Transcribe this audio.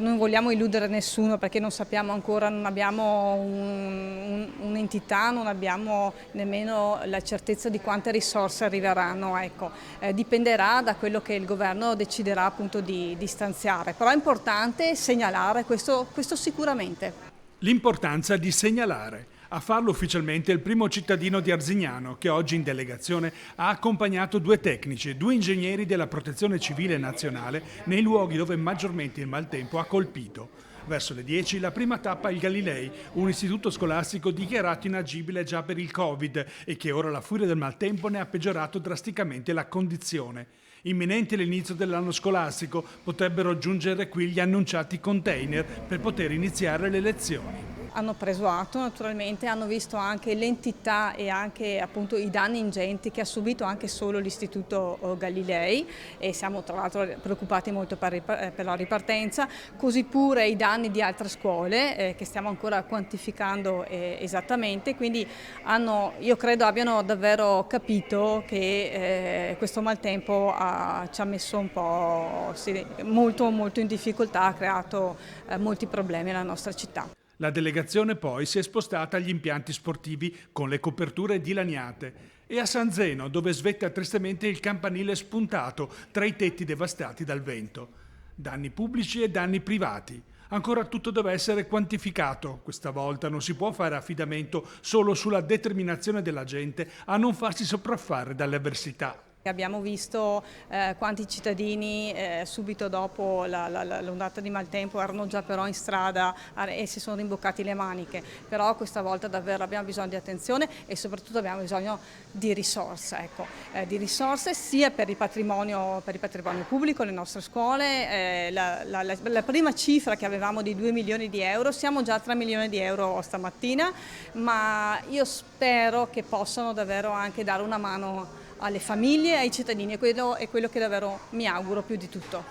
Non vogliamo illudere nessuno perché non sappiamo ancora, non abbiamo un'entità, non abbiamo nemmeno la certezza di quante risorse arriveranno. Ecco. Dipenderà da quello che il governo deciderà appunto di stanziare, però è importante segnalare questo sicuramente. L'importanza di segnalare. A farlo ufficialmente il primo cittadino di Arzignano, che oggi in delegazione ha accompagnato due tecnici e due ingegneri della Protezione Civile Nazionale nei luoghi dove maggiormente il maltempo ha colpito. Verso le 10 la prima tappa il Galilei, un istituto scolastico dichiarato inagibile già per il Covid e che ora la furia del maltempo ne ha peggiorato drasticamente la condizione. Imminente l'inizio dell'anno scolastico, potrebbero giungere qui gli annunciati container per poter iniziare le lezioni. Hanno preso atto naturalmente, hanno visto anche l'entità e anche appunto i danni ingenti che ha subito anche solo l'Istituto Galilei e siamo tra l'altro preoccupati molto per la ripartenza, così pure i danni di altre scuole che stiamo ancora quantificando esattamente, quindi io credo abbiano davvero capito che questo maltempo ci ha messo un po' molto in difficoltà, ha creato molti problemi alla nostra città. La delegazione poi si è spostata agli impianti sportivi con le coperture dilaniate e a San Zeno, dove svetta tristemente il campanile spuntato tra i tetti devastati dal vento. Danni pubblici e danni privati. Ancora tutto deve essere quantificato. Questa volta non si può fare affidamento solo sulla determinazione della gente a non farsi sopraffare dalle avversità. Abbiamo visto quanti cittadini subito dopo l'ondata di maltempo erano già però in strada e si sono rimboccati le maniche, però questa volta davvero abbiamo bisogno di attenzione e soprattutto abbiamo bisogno di risorse, ecco. Di risorse sia per il patrimonio pubblico, le nostre scuole, la prima cifra che avevamo di 2 milioni di euro, siamo già a 3 milioni di euro stamattina, ma io spero che possano davvero anche dare una mano alle famiglie e ai cittadini, e quello è quello che davvero mi auguro più di tutto.